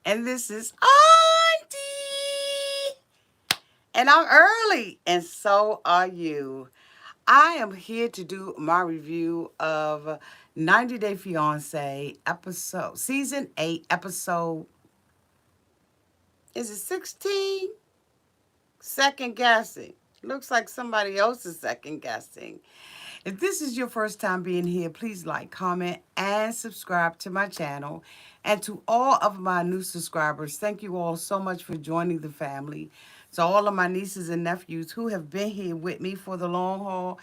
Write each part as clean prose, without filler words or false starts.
And this is Auntie. And I'm early, and so are you. I am here to do my review of 90 Day Fiance episode, season 8, episode, is it 16? Second guessing. Looks like somebody else is second guessing. If this is your first time being here, please like, comment, and subscribe to my channel. And to all of my new subscribers, thank you all so much for joining the family. To all of my nieces and nephews who have been here with me for the long haul,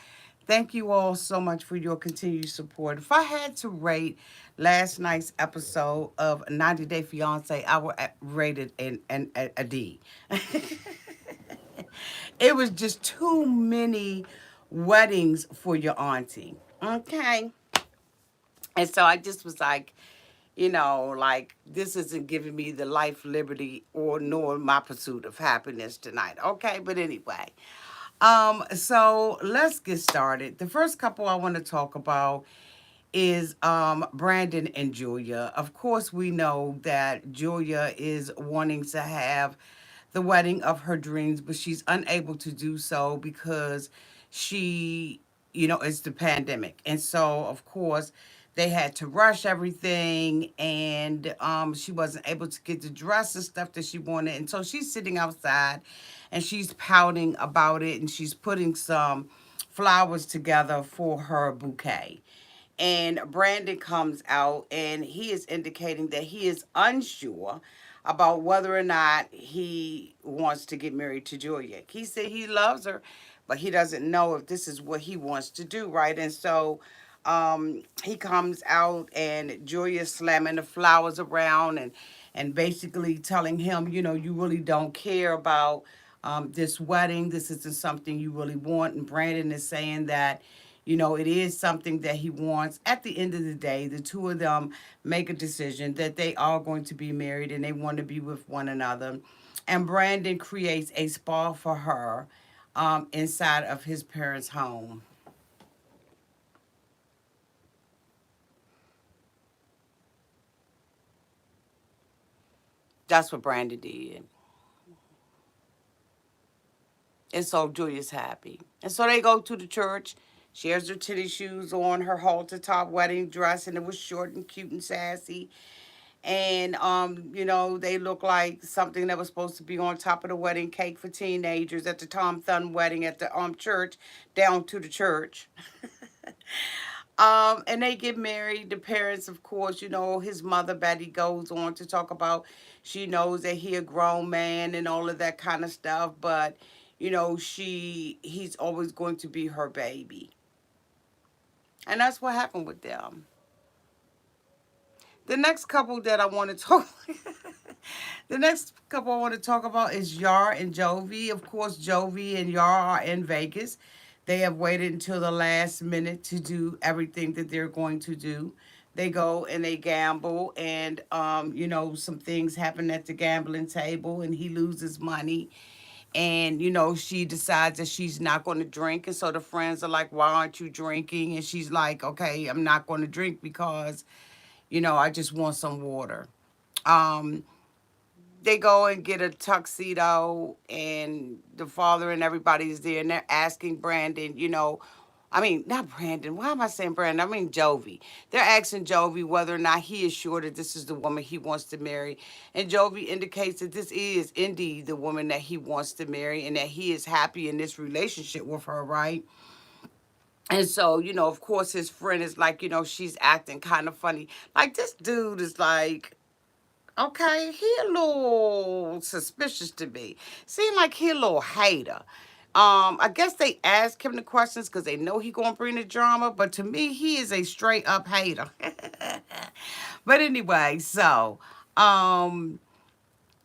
thank you all so much for your continued support. If I had to rate last night's episode of 90 Day Fiance, I would rate it a D. It was just too many weddings for your auntie. Okay. And so I just was like, like this isn't giving me the life, liberty, or nor my pursuit of happiness tonight. Okay, but anyway. So let's get started. The first couple I want to talk about is Brandon and Julia. Of course, we know that Julia is wanting to have the wedding of her dreams, but she's unable to do so because she, it's the pandemic. And so, of course, they had to rush everything, and she wasn't able to get the dress and stuff that she wanted. And so she's sitting outside and she's pouting about it, and she's putting some flowers together for her bouquet. And Brandon comes out and he is indicating that he is unsure about whether or not he wants to get married to Julia. He said he loves her, but he doesn't know if this is what he wants to do, right? And so he comes out and Julia's slamming the flowers around and basically telling him, you really don't care about this wedding. This isn't something you really want. And Brandon is saying that, it is something that he wants. At the end of the day, the two of them make a decision that they are going to be married and they want to be with one another. And Brandon creates a spa for her inside of his parents' home. That's what Brandon did. And so Julia's happy. And so they go to the church. She has her titty shoes on, her halter top wedding dress, and it was short and cute and sassy. And they look like something that was supposed to be on top of the wedding cake for teenagers at the Tom Thumb wedding at the church, down to the church. And they get married. The parents, of course, his mother Betty goes on to talk about she knows that he a grown man and all of that kind of stuff, but he's always going to be her baby. And that's what happened with them. The next couple that I want to talk The next couple I want to talk about is Yar and Jovi. Of course, Jovi and Yar are in Vegas. They have waited until the last minute to do everything that they're going to do. They go and they gamble, and some things happen at the gambling table, and he loses money. And she decides that she's not going to drink, and so the friends are like, "Why aren't you drinking?" And she's like, "Okay, I'm not going to drink because, I just want some water." Um, they go and get a tuxedo, and the father and everybody's there, and they're asking Brandon, I mean, not Brandon. Why am I saying Brandon? I mean Jovi. They're asking Jovi whether or not he is sure that this is the woman he wants to marry. And Jovi indicates that this is indeed the woman that he wants to marry and that he is happy in this relationship with her, right? And so, of course, his friend is like, she's acting kind of funny. Like, this dude is like, okay, he a little suspicious to me. Seem like he a little hater. I guess they ask him the questions because they know he gonna bring the drama, but to me, he is a straight up hater. But anyway, so um,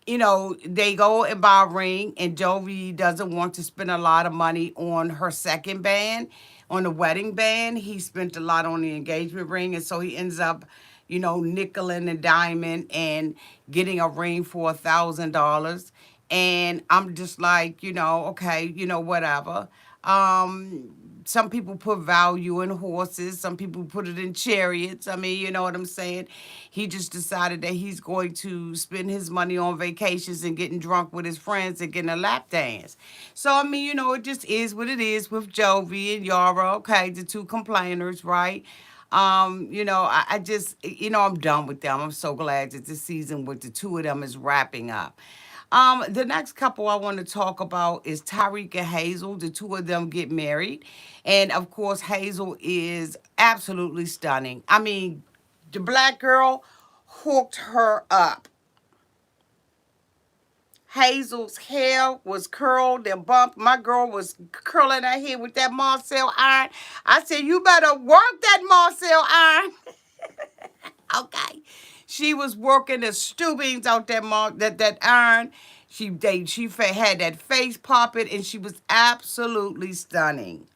they go and buy a ring, and Jovi doesn't want to spend a lot of money on her second band, on the wedding band. He spent a lot on the engagement ring, and so he ends up, nickel and a diamond and getting a ring for $1,000. And I'm just like, okay, whatever. some people put value in horses, some people put it in chariots. I mean, you know what I'm saying? He just decided that he's going to spend his money on vacations and getting drunk with his friends and getting a lap dance. So, I mean, you know, it just is what it is with Jovi and Yara, okay, the two complainers, right? You know, I just, you know, I'm done with them. I'm so glad that this season with the two of them is wrapping up. The next couple I want to talk about is Tyreka Hazel. The two of them get married. And of course, Hazel is absolutely stunning. I mean, the black girl hooked her up. Hazel's hair was curled and bumped. My girl was curling her hair with that Marcel iron. I said, you better work that Marcel iron. Okay. She was working the stubings out that iron. Had that face popping and she was absolutely stunning.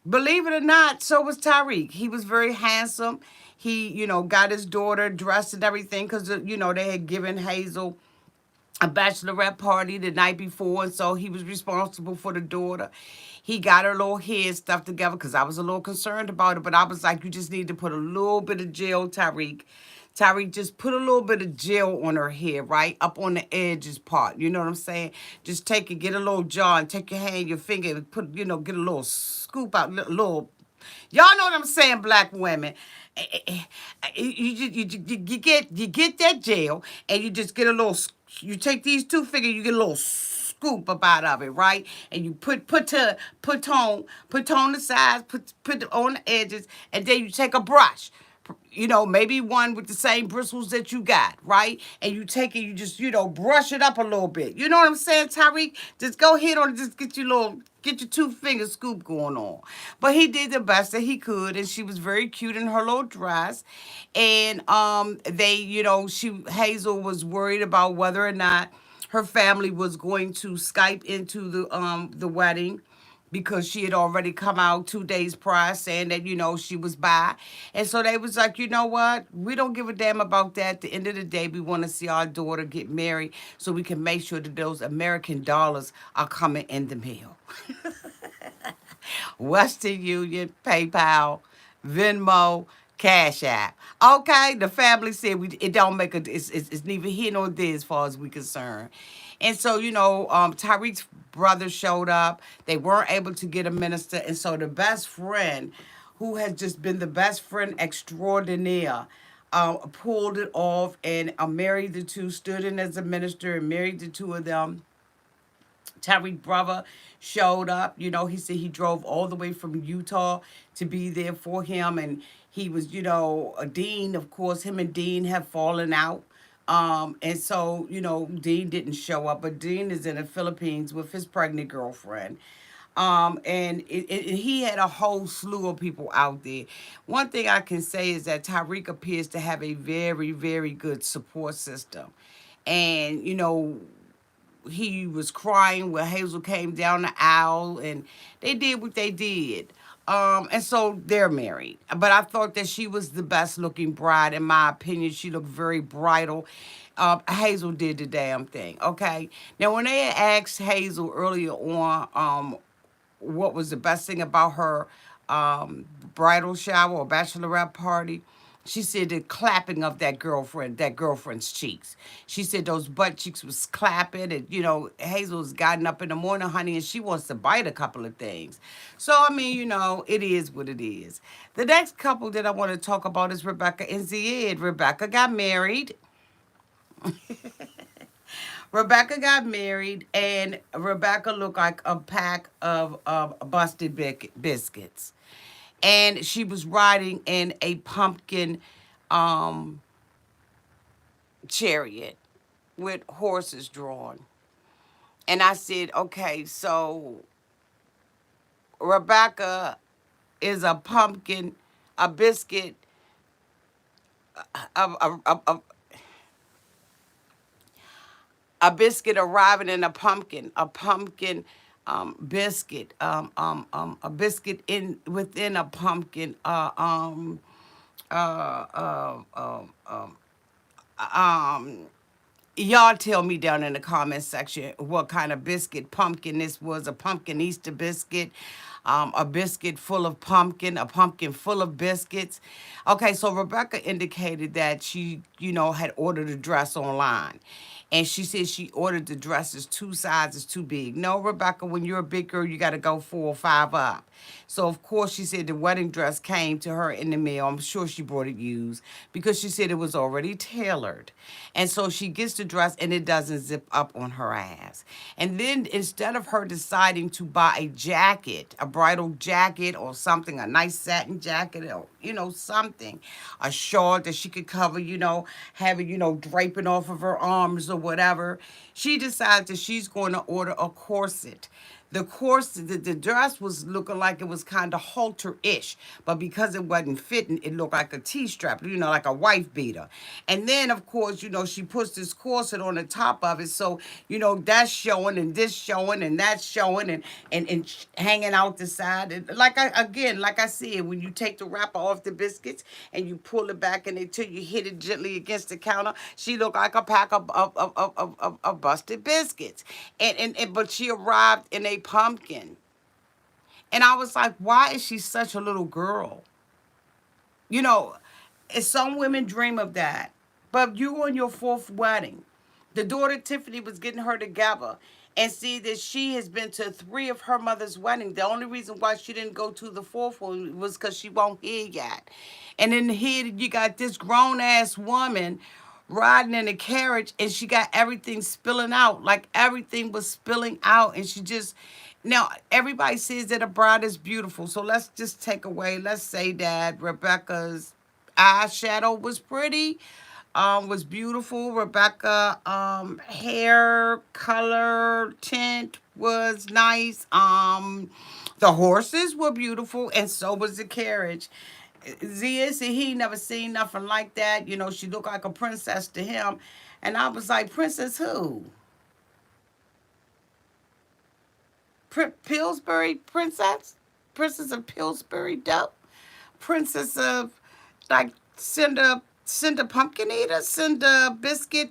Believe it or not, so was Tyreek. He was very handsome. He, you know, got his daughter dressed and everything because, you know, they had given Hazel a bachelorette party the night before, and so he was responsible for the daughter. He got her little hair stuff together because I was a little concerned about it, but I was like, you just need to put a little bit of gel, Tyreek. Tyreek, just put a little bit of gel on her hair, right? Up on the edges part. You know what I'm saying? Just take it, get a little jar and take your hand, your finger, and put, you know, get a little scoop out, little. Y'all know what I'm saying, black women. You get that gel and you just get a little. You take these two fingers, you get a little scoop about of it, right? And you put on the sides, put on the edges, and then you take a brush. You know, maybe one with the same bristles that you got, right? And you take it, you just, you know, brush it up a little bit. You know what I'm saying, Tyreek? Just go ahead on, just get your two finger scoop going on. But he did the best that he could, and she was very cute in her little dress. And they, you know, Hazel was worried about whether or not her family was going to Skype into the wedding because she had already come out 2 days prior saying that, you know, she was bi. And so they was like, you know what? We don't give a damn about that. At the end of the day, we want to see our daughter get married so we can make sure that those American dollars are coming in the mail. Western Union, PayPal, Venmo, Cash App. Okay, the family said it don't make it's neither here nor there as far as we concerned. And so, you know, Tyreek's brother showed up. They weren't able to get a minister. And so the best friend, who has just been the best friend extraordinaire, pulled it off and married the two, stood in as a minister and married the two of them. Tyreek brother showed up. You know, he said he drove all the way from Utah to be there for him. And he was, you know, a Dean. Of course, him and Dean have fallen out. And so, you know, Dean didn't show up, but Dean is in the Philippines with his pregnant girlfriend. And he had a whole slew of people out there. One thing I can say is that Tyreek appears to have a very, very good support system. And, you know, he was crying when Hazel came down the aisle, and they did what they did. And so they're married. But I thought that she was the best looking bride, in my opinion. She looked very bridal. Hazel did the damn thing. Okay. Now, when they had asked Hazel earlier on, what was the best thing about her bridal shower or bachelorette party, she said the clapping of that girlfriend's cheeks. She said those butt cheeks was clapping, and you know, Hazel's gotten up in the morning, honey, and she wants to bite a couple of things. So I mean, you know, it is what it is. The next couple that I want to talk about is Rebecca and Zied. Rebecca got married. Rebecca got married, and Rebecca looked like a pack of busted biscuits. And she was riding in a pumpkin um, chariot with horses drawn. And I said, okay, so Rebecca is a pumpkin, a biscuit, a biscuit arriving in a pumpkin biscuit, a biscuit in within a pumpkin, uh, uh, um, um, Y'all tell me down in the comment section what kind of biscuit pumpkin this was. A pumpkin Easter biscuit, a biscuit full of pumpkin, a pumpkin full of biscuits. Okay, so Rebecca indicated that she, had ordered a dress online. And she said she ordered the dresses two sizes too big. No, Rebecca, when you're a big girl, you got to go 4 or 5 up. So, of course, she said the wedding dress came to her in the mail. I'm sure she brought it used because she said it was already tailored. And so she gets the dress and it doesn't zip up on her ass. And then instead of her deciding to buy a jacket, a bridal jacket or something, a nice satin jacket or, something, a shawl that she could cover, have it, draping off of her arms or whatever, she decides that she's going to order a corset. The dress was looking like it was kind of halter-ish, but because it wasn't fitting, it looked like a T-strap, like a wife beater. And then, of course, she puts this corset on the top of it, so, that's showing and this showing and that's showing and hanging out the side. And like I said, when you take the wrapper off the biscuits and you pull it back and until you hit it gently against the counter, she looked like a pack of busted biscuits. But she arrived in a pumpkin. And I was like, why is she such a little girl? You know, and some women dream of that. But you on your fourth wedding. The daughter Tiffany was getting her together and see that she has been to 3 of her mother's weddings. The only reason why she didn't go to the fourth one was because she won't hear yet. And then here you got this grown ass woman riding in a carriage and she got everything spilling out. Like everything was spilling out. And she just, now everybody says that a bride is beautiful. So let's just take away, let's say that Rebecca's eyeshadow was pretty, was beautiful. Rebecca, hair color tint was nice. The horses were beautiful, and so was the carriage. Zia said he never seen nothing like that. She looked like a princess to him, and I was like, princess who? Pillsbury princess, princess of Pillsbury dope, princess of like Cinder pumpkin eater, Cinder biscuit.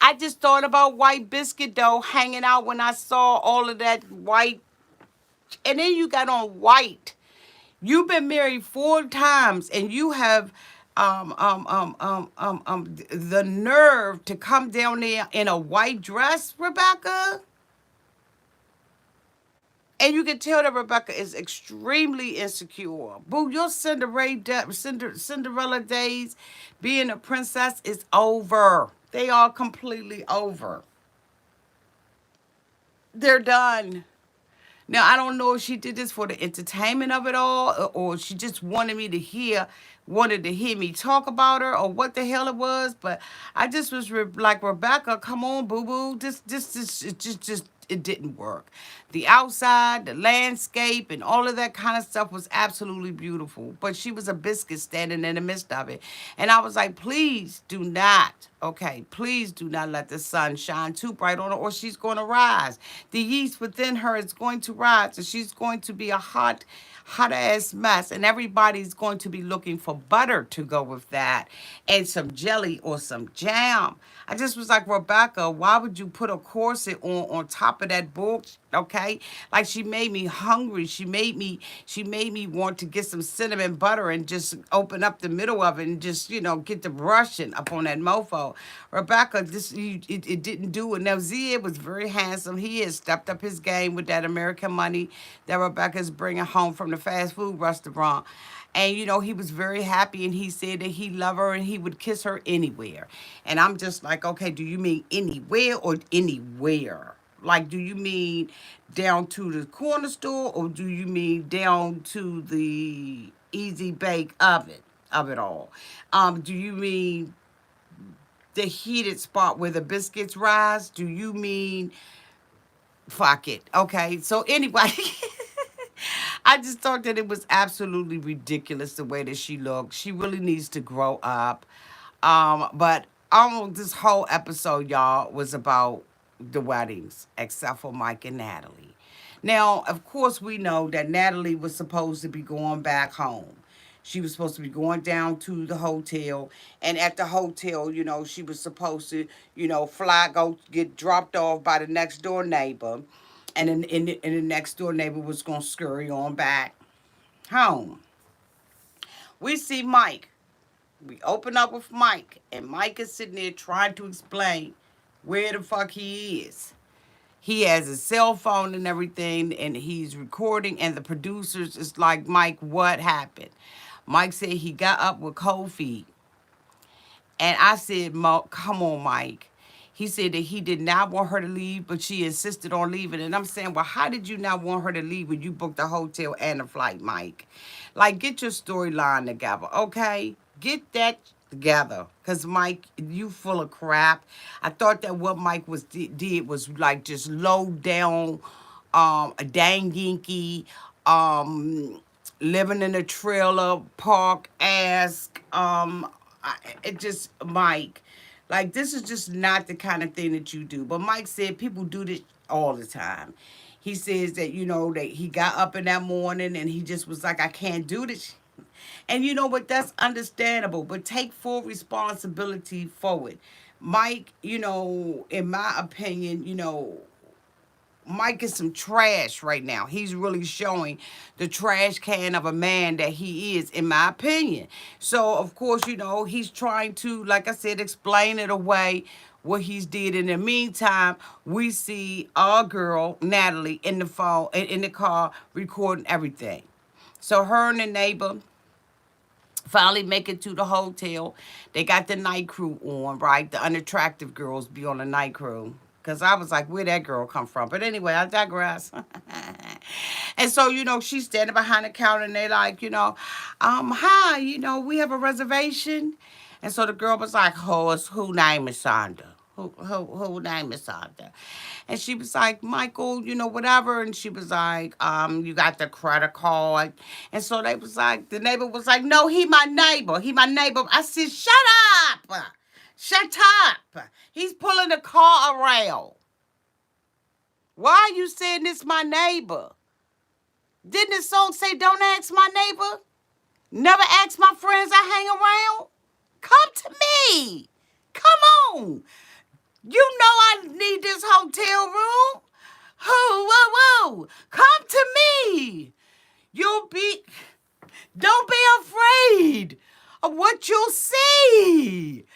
I just thought about white biscuit dough hanging out when I saw all of that white. And then you got on white. You've been married 4 times and you have the nerve to come down there in a white dress, Rebecca. And you can tell that Rebecca is extremely insecure. Boo, your Cinderella days being a princess is over. They are completely over. They're done. Now, I don't know if she did this for the entertainment of it all or she just wanted to hear me talk about her or what the hell it was. But I just was like, Rebecca, come on, boo-boo. It didn't work. The outside, the landscape, and all of that kind of stuff was absolutely beautiful. But she was a biscuit standing in the midst of it. And I was like, please do not, okay, please do not let the sun shine too bright on her or she's going to rise. The yeast within her is going to rise and she's going to be a hot ass mess. And everybody's going to be looking for butter to go with that and some jelly or some jam. I just was like, Rebecca, why would you put a corset on top of that book? Okay, like she made me hungry. She made me want to get some cinnamon butter and just open up the middle of it and just get the brushing up on that mofo. Rebecca, it didn't do it. Now Zia was very handsome. He has stepped up his game with that American money that Rebecca's bringing home from the fast food restaurant. And he was very happy and he said that he loved her and he would kiss her anywhere. And I'm just like, okay, do you mean anywhere or anywhere? Like, do you mean down to the corner store or do you mean down to the easy bake oven of it all? Do you mean the heated spot where the biscuits rise? Do you mean fuck it? Okay, so anyway. I just thought that it was absolutely ridiculous the way that she looked. She really needs to grow up. But almost this whole episode, y'all, was about the weddings, except for Mike and Natalie. Now, of course, we know that Natalie was supposed to be going back home. She was supposed to be going down to the hotel, and at the hotel, she was supposed to, go get dropped off by the next door neighbor, and the next door neighbor was gonna scurry on back home. We see Mike. We open up with Mike, and Mike is sitting there trying to explain where the fuck he is. He has a cell phone and everything, and he's recording, and the producers is like, Mike, what happened? Mike said he got up with cold feet. And I said, come on, Mike. He said that he did not want her to leave, but she insisted on leaving. And I'm saying, well, how did you not want her to leave when you booked the hotel and the flight, Mike? Like, get your storyline together, okay? Get that together. Because, Mike, you full of crap. I thought that what Mike did was, like, just low down, a dang dinky, living in a trailer park ask, it just, Mike, like, this is just not the kind of thing that you do. But Mike said people do this all the time. He says that, that he got up in that morning and he just was like, I can't do this. And you know what? That's understandable, but take full responsibility for it. Mike, in my opinion, Mike is some trash right now. He's really showing the trash can of a man that he is, in my opinion. So, of course, he's trying to, like I said, explain it away what he's did. In the meantime, we see our girl, Natalie, in the phone, in the car, recording everything. So her and the neighbor finally make it to the hotel. They got the night crew on, right? The unattractive girls be on the night crew. Because I was like, where that girl come from? But anyway, I digress. And so, she's standing behind the counter and they like, hi, we have a reservation. And so the girl was like, who name is Sandra? Who name is Sandra? And she was like, Michael, whatever. And she was like, you got the credit card. And so they was like, the neighbor was like, no, he my neighbor. He my neighbor. I said, shut up. Shut up. He's pulling the car around. Why are you saying this my neighbor? Didn't the song say don't ask my neighbor? Never ask my friends I hang around? Come to me. Come on. You know I need this hotel room. Whoa, whoa, whoa. Come to me. Don't be afraid of what you'll see.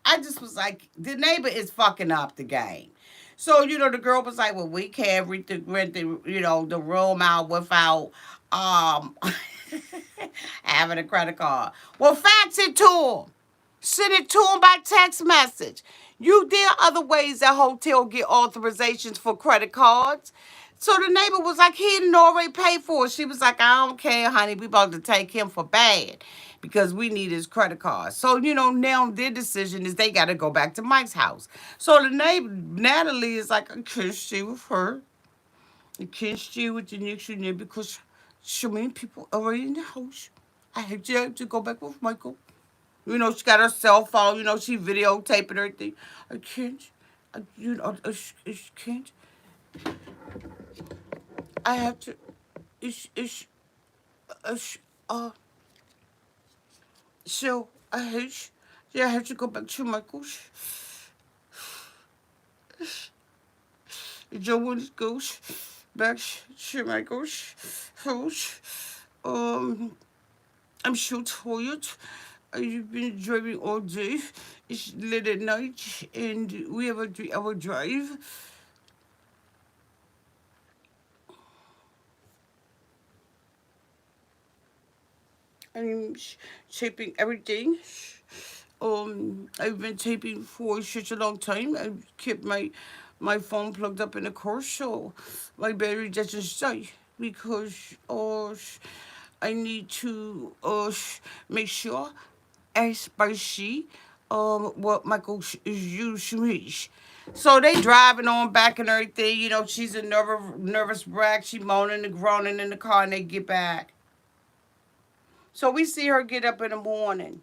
I just was like, the neighbor is fucking up the game. So, the girl was like, well, we can't rent the room out without having a credit card. Well, fax it to him. Send it to him by text message. There are other ways that hotel get authorizations for credit cards. So the neighbor was like, he didn't already pay for it. She was like, I don't care, honey. We about to take him for bad because we need his credit card. So, now their decision is they got to go back to Mike's house. So the neighbor, Natalie, is like, I can't stay with her. I can't stay with the next neighbor because so many people are already in the house. I have to go back with Michael. She got her cell phone. She videotaping everything. I can't. I can't. I have to. It's, so I have to go back to Michael's. Joe want to go back to Michael's house. I'm so tired. I've been driving all day. It's late at night, and we have a 3-hour drive. I'm taping everything. I've been taping for such a long time. I've kept my phone plugged up in the car so my battery doesn't die because I need to make sure as by she what Michael is using. So they driving on back and everything. She's a nervous wreck. She moaning and groaning in the car, and they get back. So we see her get up in the morning,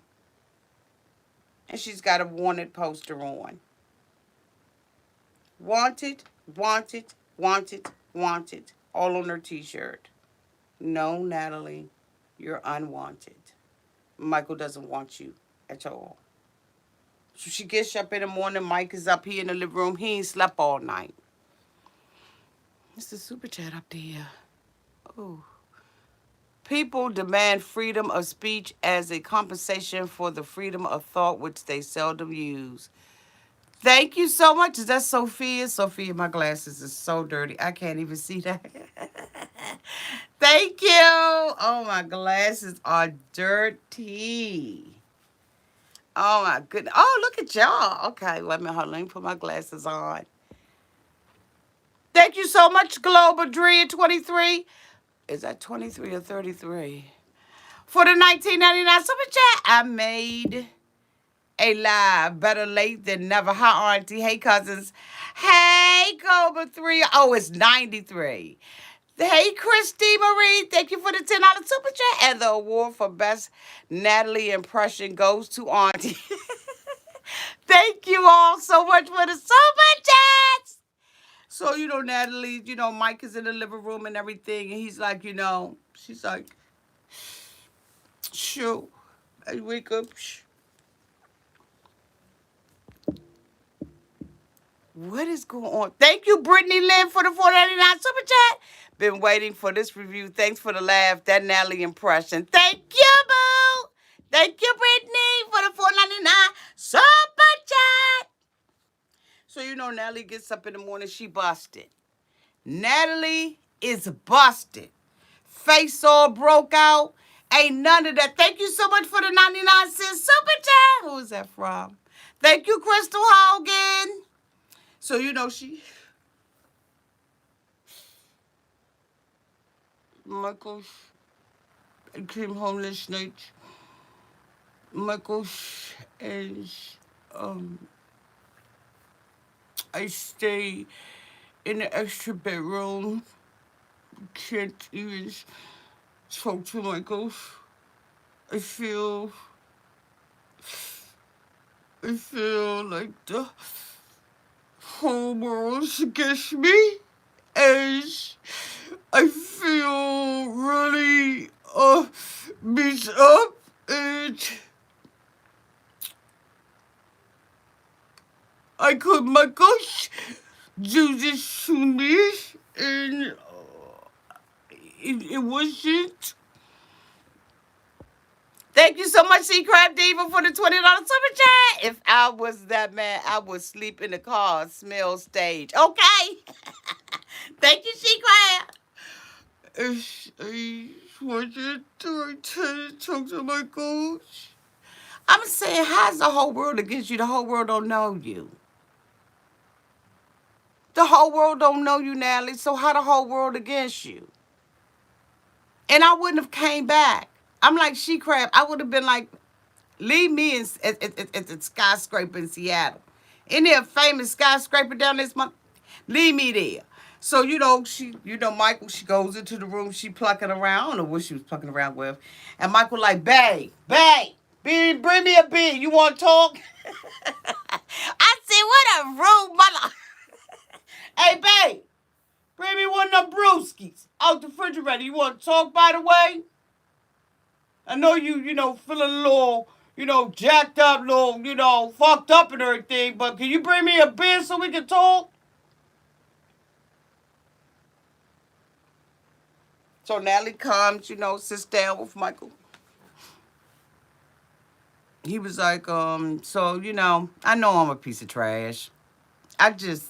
and she's got a wanted poster on. Wanted, wanted, wanted, wanted, all on her t-shirt. No, Natalie. You're unwanted. Michael doesn't want you at all. So she gets up in the morning. Mike is up here in the living room. He ain't slept all night. It's the super chat up there. Oh. People demand freedom of speech as a compensation for the freedom of thought, which they seldom use. Thank you so much. Is that Sophia? Sophia, my glasses are so dirty. I can't even see that. Thank you. Oh, my glasses are dirty. Oh, my goodness. Oh, look at y'all. Okay, wait a minute. Hold on. Let me put my glasses on. Thank you so much, Global Dream 23. Is that 23 or 33? For the 1999 Super Chat, I made a live. Better late than never. Hi, Auntie. Hey, cousins. Hey, Global 3. Oh, it's 93. Hey, Christy Marie. Thank you for the $10 Super Chat. And the award for Best Natalie Impression goes to Auntie. Thank you all so much for the Super Chats. So, Natalie, Mike is in the living room and everything. And he's like, she's like, shoo. I wake up. What is going on? Thank you, Brittany Lynn, for the $4.99 Super Chat. Been waiting for this review. Thanks for the laugh. That Natalie impression. Thank you, boo. Thank you, Brittany, for the $4.99 Super Chat. So, Natalie gets up in the morning. She busted. Natalie is busted. Face all broke out. Ain't none of that. Thank you so much for the 99-cent Super Chat. Who is that from? Thank you, Crystal Hogan. So, Michael, I came home last night. Michael, and I stay in the extra bedroom. Can't even talk to Michael. I feel like the whole world's against me. And I feel really beat up, and I could, my gosh, do this to me, and it wasn't. Thank you so much, C Crab Diva, for the $20 Super Chat. If I was that man, I would sleep in the car, smell stage. Okay. Thank you, C Crab. I wanted to talk to my coach. I'm saying, how's the whole world against you? The whole world don't know you. The whole world don't know you, Natalie, so how the whole world against you? And I wouldn't have came back. I'm like She Crab. I would have been like, leave me at the skyscraper in Seattle. Isn't there a famous skyscraper down this month? Leave me there. So, Michael, she goes into the room, she plucking around. I don't know what she was plucking around with. And Michael like, babe, bring me a beer. You want to talk? I said, what a rude mother. Hey, babe, bring me one of them brewskis out the refrigerator. You want to talk, by the way? I know you, feeling a little, jacked up, little, fucked up and everything, but can you bring me a beer so we can talk? So Natalie comes, sits down with Michael. He was like, so, I know I'm a piece of trash. I did,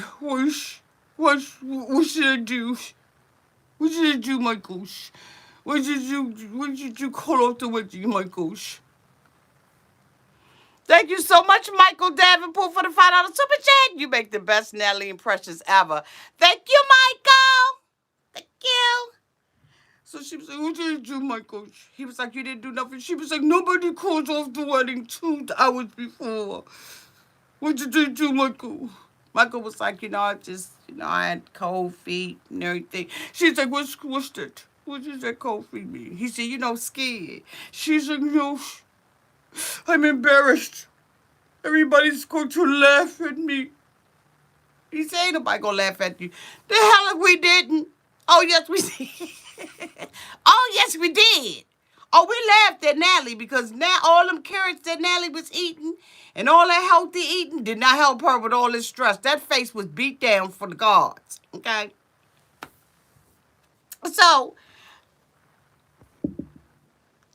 what should I do? What should I do, Michael? What did you call off the wedding, Michael? Thank you so much, Michael Davenport, for the $5 Super Chat. You make the best Natalie impressions ever. Thank you, Michael. Thank you. So she was like, what did you do, Michael? He was like, you didn't do nothing. She was like, nobody calls off the wedding 2 hours before. What did you do, Michael? Michael was like, I had cold feet and everything. She's like, what's that? What does that cold feet mean? He said, scared. She's like, no, I'm embarrassed. Everybody's going to laugh at me. He said, ain't nobody going to laugh at you. The hell if we didn't. Oh, yes, we did. Yes, we did. Oh, we laughed at Natalie because now all them carrots that Natalie was eating and all that healthy eating did not help her with all this stress. That face was beat down for the gods. Okay? So,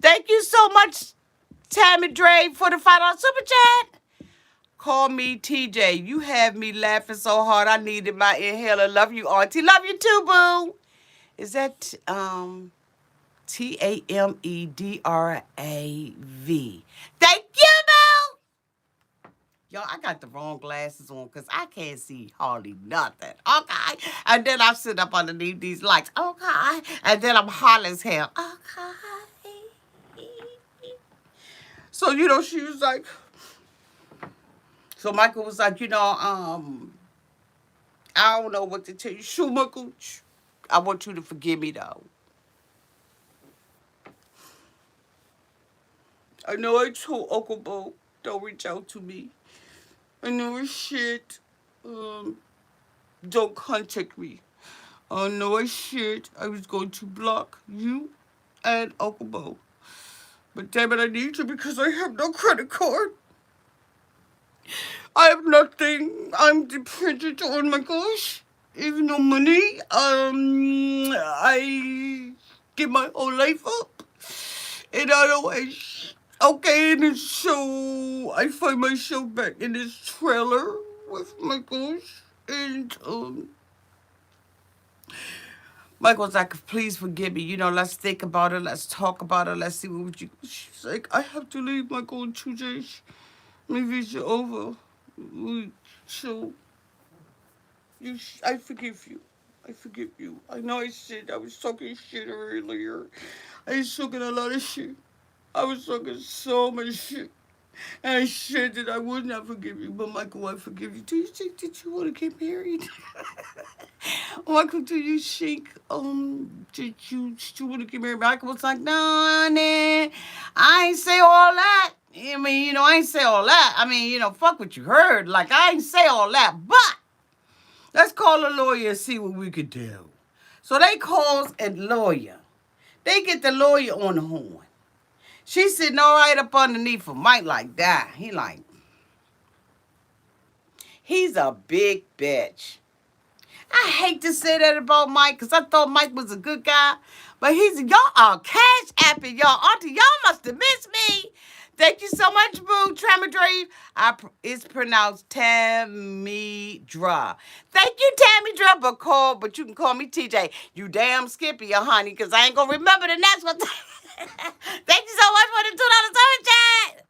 thank you so much, Tammy Dre, for the $5 super chat. Call me TJ. You have me laughing so hard I needed my inhaler. Love you, Auntie. Love you too, boo. Is that TAMEDRAV? Thank you, boo. Y'all, I got the wrong glasses on because I can't see hardly nothing. Okay. And then I sit up underneath these lights. Okay. And then I'm hot as hell. Okay. So, she was like, so Michael was like, I don't know what to tell you. Sure, Michael, I want you to forgive me, though. I know I told Uncle Bo, don't reach out to me. I know it's shit. Don't contact me. I know I shit. I was going to block you and Uncle Bo. But damn it, I need you because I have no credit card. I have nothing. I'm dependent on my gosh. Even no money. I give my whole life up. And I don't okay, and so I find myself back in this trailer with my gosh. And Michael's like, please forgive me. Let's think about it. Let's talk about it. Let's see what you. She's like, I have to leave Michael in 2 days. My visa over. So, I forgive you. I forgive you. I know I said I was talking shit earlier. I was talking a lot of shit. I was talking so much shit. And I said that I would not forgive you, but Michael, I forgive you. Do you think that you want to get married? Michael, do you think did you still want to get married? Michael was like, no, nah, I ain't say all that. I mean, I ain't say all that. I mean, fuck what you heard. Like, I ain't say all that. But let's call a lawyer and see what we could do. So they calls a lawyer. They get the lawyer on the horn. She's sitting all right up underneath of Mike like that. He's a big bitch. I hate to say that about Mike because I thought Mike was a good guy. But y'all are cash apping, y'all. Auntie, y'all must have missed me. Thank you so much, boo. Tramadre. It's pronounced Tamidra. Thank you, Tamidra, but you can call me TJ. You damn Skippy, honey, because I ain't going to remember the next one. Thank you so much for the $2 super chat.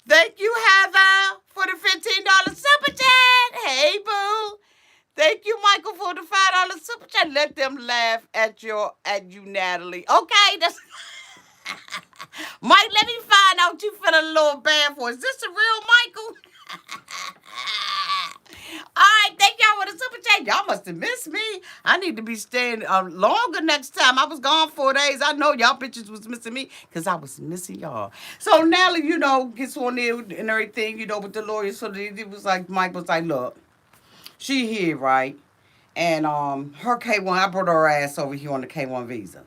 Thank you, Heather, for the $15 super chat. Hey, boo. Thank you, Michael, for the $5 super chat. Let them laugh at you, Natalie. Okay, that's Mike. Let me find out you feeling a little bad for. Is this the real Michael? All right, thank y'all for the super chat. Y'all must have missed me. I need to be staying longer next time. I was gone 4 days. I know y'all bitches was missing me because I was missing y'all. So Natalie, gets on there and everything, with the lawyer. So it was like, Mike was like, look. She here, right? And her K1, I brought her ass over here on the K1 visa.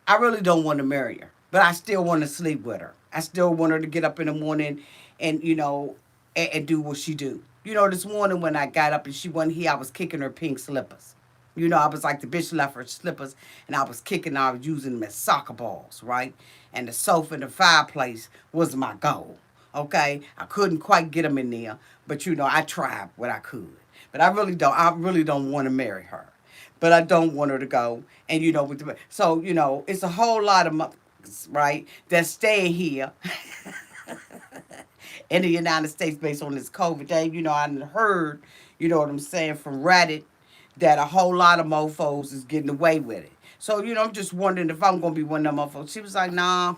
I really don't want to marry her, but I still want to sleep with her. I still want her to get up in the morning and, and do what she do. This morning when I got up and she wasn't here, I was kicking her pink slippers. I was like, the bitch left her slippers and I was using them as soccer balls, right? And the sofa and the fireplace was my goal, okay? I couldn't quite get them in there, but, I tried what I could. But I really don't want to marry her. But I don't want her to go. And, so, it's a whole lot of motherfuckers, right, that's staying here in the United States based on this COVID thing. I heard, what I'm saying, from Reddit that a whole lot of mofos is getting away with it. So, I'm just wondering if I'm going to be one of them mofos. She was like, nah,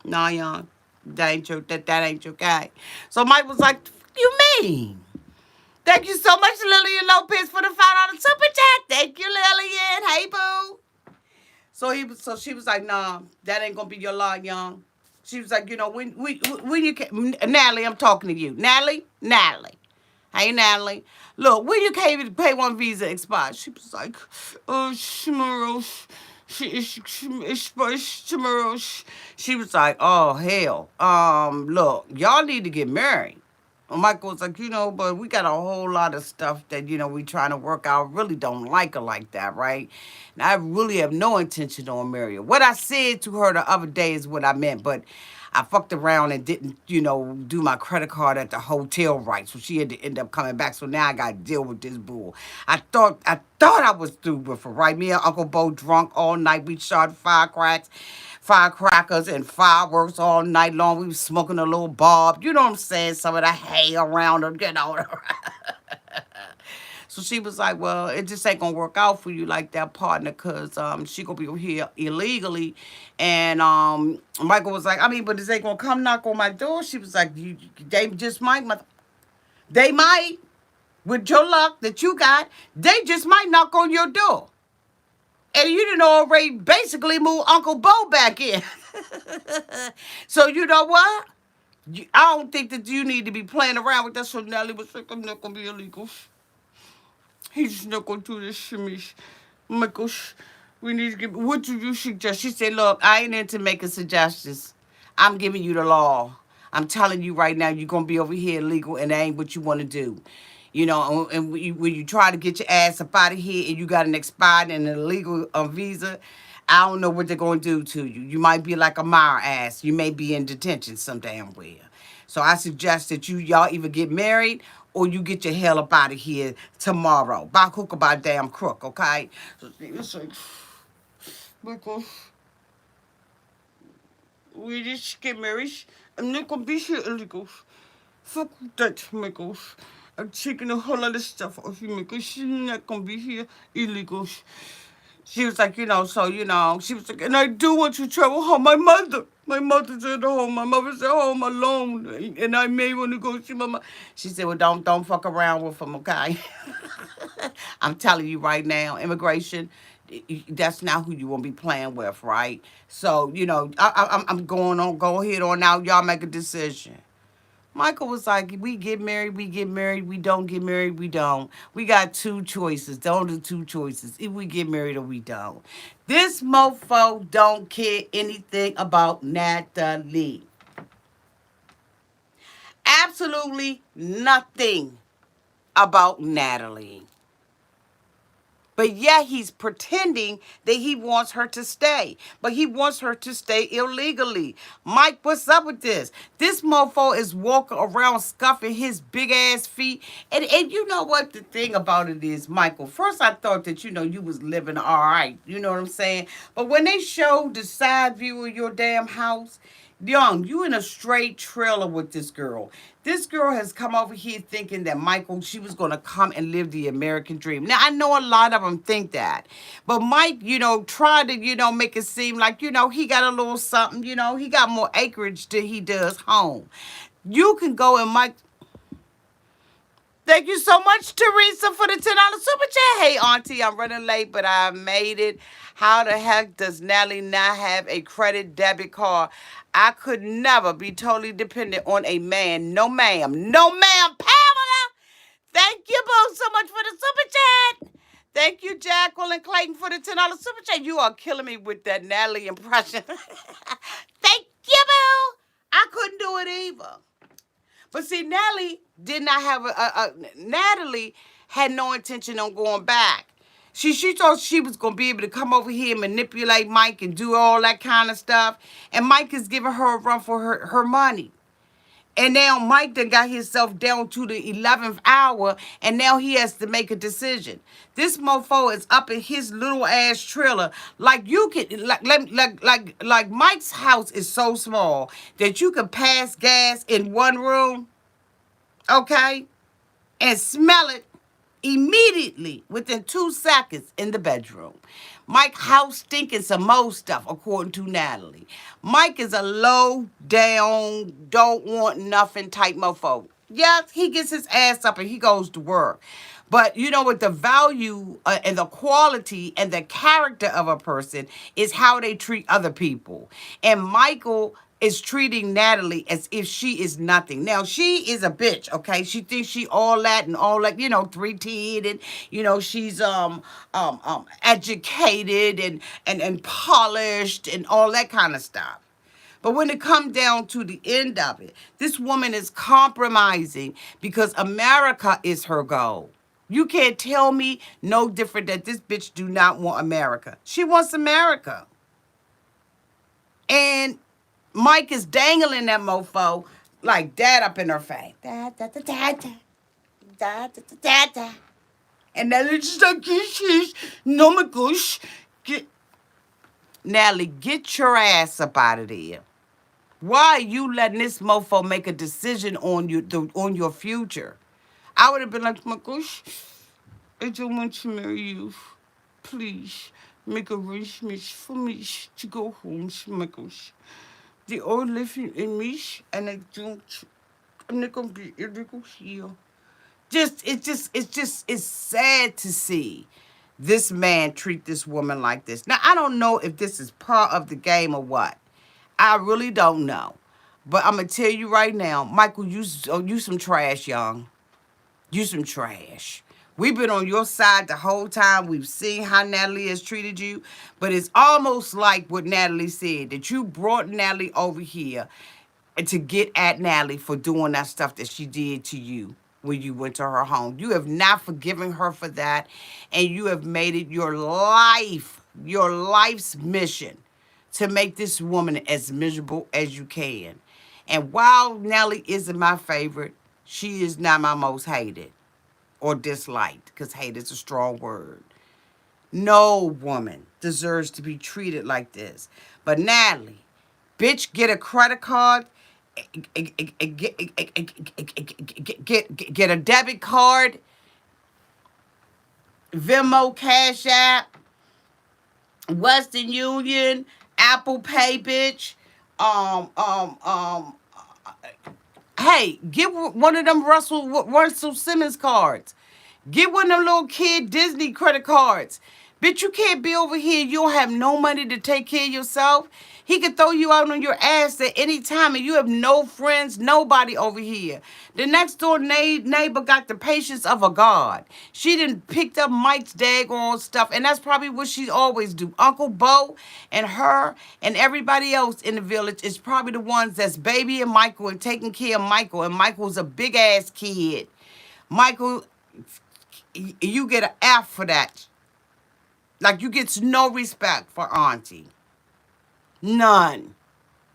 young. That ain't your guy. So Mike was like, what you mean? Thank you so much, Lillian Lopez, for the $5 super chat. Thank you, Lillian. Hey, boo. So she was like, nah, that ain't gonna be your lot, young. She was like, when you Natalie, I'm talking to you. Natalie. Hey, Natalie. Look, when your K1 visa expires? She was like, tomorrow. tomorrow. She was like, oh hell, look, y'all need to get married. Michael was like, but we got a whole lot of stuff that, we trying to work out. Really don't like her like that, right? And I really have no intention on marrying her. What I said to her the other day is what I meant, but I fucked around and didn't, do my credit card at the hotel right. So she had to end up coming back. So now I got to deal with this bull. I thought I was through with her, right? Me and Uncle Bo drunk all night. We shot firecrackers and fireworks all night long. We was smoking a little bob. You know what I'm saying? Some of the hay around her, So she was like, well, it just ain't gonna work out for you like that, partner, cause she gonna be here illegally. And Michael was like, I mean, but is they gonna come knock on my door? She was like, they just might, they might, with your luck that you got, they just might knock on your door. And you didn't already basically move Uncle Bo back in. So you know what? I don't think that you need to be playing around with that. So Nelly was like, I'm not gonna be illegal. He's not going to do this to me. Oh my gosh, we need to get. What do you suggest? She said, look, I ain't into making suggestions. I'm giving you the law. I'm telling you right now, you're going to be over here illegal, and that ain't what you want to do. And when you try to get your ass up out of here and you got an expired and an illegal visa, I don't know what they're going to do to you. You might be like a Meyer ass. You may be in detention some damn where. So I suggest that y'all either get married or you get your hell up out of here tomorrow. By hook or by damn crook, okay? So it's like, Michael, we just get married. I'm not gonna be here illegal. Fuck that, Michael. I'm taking a whole lot of stuff off you, Michael. She's not gonna be here illegal. She was like, she was like, and I do want you to travel home. My mother's at home. My mother's at home alone, and I may want to go see my mom. She said, well, don't fuck around with him, okay? I'm telling you right now, immigration, that's not who you want to be playing with, right? So, I'm going on. Go ahead on now. Y'all make a decision. Michael was like, we get married, we get married, we don't get married, we don't. We got two choices. Those are two choices. If we get married or we don't. This mofo don't care anything about Natalie. Absolutely nothing about Natalie. But yet he's pretending that he wants her to stay. But he wants her to stay illegally. Mike, what's up with this? This mofo is walking around scuffing his big ass feet. And you know what the thing about it is, Michael? First I thought that, you was living all right. You know what I'm saying? But when they showed the side view of your damn house, Young, you in a straight trailer with this girl. This girl has come over here thinking that Michael, she was going to come and live the American dream. Now, I know a lot of them think that. But Mike, tried to, make it seem like, he got a little something, he got more acreage than he does home. You can go and Mike. Thank you so much, Teresa, for the $10 super chat. Hey, Auntie, I'm running late, but I made it. How the heck does Nelly not have a credit debit card? I could never be totally dependent on a man. No, ma'am. No, ma'am. Pamela, thank you both so much for the super chat. Thank you, Jacqueline Clayton, for the $10 super chat. You are killing me with that Natalie impression. Thank you, boo. I couldn't do it either. But see, Natalie did not have Natalie had no intention on going back. She thought she was gonna be able to come over here and manipulate Mike and do all that kind of stuff. And Mike is giving her a run for her money. And now Mike done got himself down to the 11th hour, and now he has to make a decision. This mofo is up in his little ass trailer. Like you can, like Mike's house is so small that you can pass gas in one room, okay, and smell it immediately within 2 seconds in the bedroom. Mike house stinking some more stuff, according to Natalie. Mike is a low down, don't want nothing type mofo. Yes, he gets his ass up and he goes to work. But you know what? The value and the quality and the character of a person is how they treat other people. And Michael is treating Natalie as if she is nothing. Now, she is a bitch, okay? She thinks she all that and all that, 3-teed, and she's educated and polished and all that kind of stuff. But when it comes down to the end of it, this woman is compromising because America is her goal. You can't tell me no different that this bitch do not want America. She wants America. And Mike is dangling that mofo like that up in her face. Da, da, da, da, da. Da, da, da, da, da. And then it's just like, no my gosh. Natalie, get your ass up out of there. Why are you letting this mofo make a decision on on your future? I would have been like, my gosh, I don't want to marry you. Please make arrangements for me to go home, my gosh. They all living in me, and I'm not gonna be illegal here. It's sad to see this man treat this woman like this. Now, I don't know if this is part of the game or what. I really don't know. But I'm going to tell you right now, Michael, you some trash, young. You some trash. We've been on your side the whole time. We've seen how Natalie has treated you. But it's almost like what Natalie said, that you brought Natalie over here and to get at Natalie for doing that stuff that she did to you when you went to her home. You have not forgiven her for that, and you have made it your life's mission to make this woman as miserable as you can. And while Natalie isn't my favorite, she is not my most hated or disliked, because hate is a strong word. No woman deserves to be treated like this. But Natalie, bitch, get a credit card, get a debit card, Venmo, Cash App, Western Union, Apple Pay, bitch. Um, um, um, hey, get one of them Russell Simmons cards. Get one of them little kid Disney credit cards. Bitch, you can't be over here. You don't have no money to take care of yourself. He could throw you out on your ass at any time, and you have no friends, nobody over here. The next door neighbor got the patience of a god. She done picked up Mike's daggone stuff, and that's probably what she always do. Uncle Bo and her and everybody else in the village is probably the ones that's babying Michael and taking care of Michael, and Michael's a big-ass kid. Michael, you get an F for that. Like, you get no respect for Auntie. None.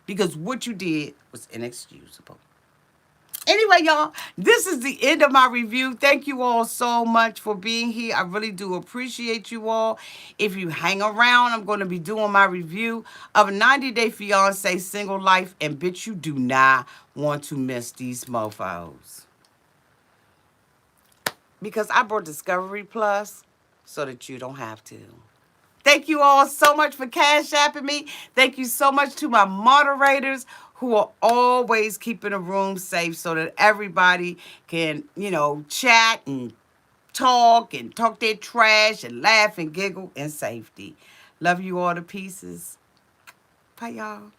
Because what you did was inexcusable. Anyway, y'all, this is the end of my review. Thank you all so much for being here. I really do appreciate you all. If you hang around, I'm going to be doing my review of a 90-Day Fiance Single Life. And bitch, you do not want to miss these mofos. Because I brought Discovery Plus so that you don't have to. Thank you all so much for Cash Apping me. Thank you so much to my moderators who are always keeping the room safe so that everybody can, chat and talk their trash and laugh and giggle in safety. Love you all to pieces. Bye, y'all.